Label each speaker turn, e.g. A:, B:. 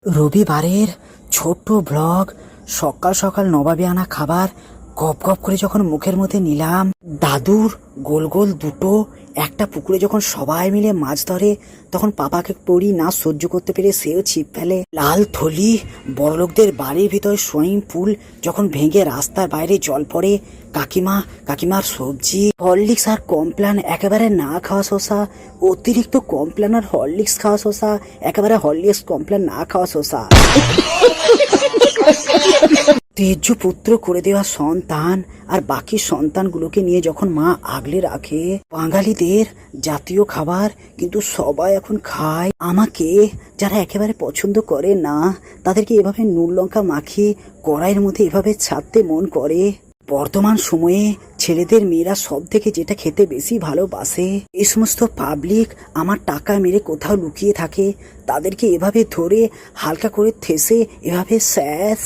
A: রবিবারের ছোট্ট ব্লগ। সকাল সকাল নবাবে আনা খাবার গপ গপ করে যখন মুখের মধ্যে নিলাম, দাদুর গোল গোল দুটো একটা পুকুরে যখন সবাই মিলে মাছ ধরে, তখন পাপাকে পড়ি না সহ্য করতে পেরে সেও ছিপ ফেলে। লাল থলি, বড়লোকদের বাড়ির ভিতরে সুইমিং পুল যখন ভেঙে রাস্তার বাইরে জল পড়ে, কাকিমার সবজি, হরলিক্স আর কমপ্লান একেবারে না খাওয়া শসা, অতিরিক্ত কমপ্লান আর হরলিক্স খাওয়া শসা, একেবারে হরলিক্স কমপ্লান না খাওয়া শসা, তেজ্য পুত্র করে দেওয়া সন্তান আর বাকি সন্তানগুলোকে নিয়ে যখন মা আগলে রাখে। বাঙালিদের জাতীয় খাবার কিন্তু সবাই এখন খায়। আমাকে যারা একেবারে পছন্দ করে না, তাদেরকে এভাবে নুন লঙ্কা মাখিয়ে কড়াইয়ের মধ্যে এভাবে ছাড়তে মন করে। বর্তমান সময়ে ছেলেদের মেয়েরা সব থেকে যেটা খেতে বেশি ভালোবাসে, এই সমস্ত পাবলিক আমার টাকা মেরে কোথাও লুকিয়ে থাকে, তাদেরকে এভাবে ধরে হালকা করে ঠেসে এভাবে স্যাস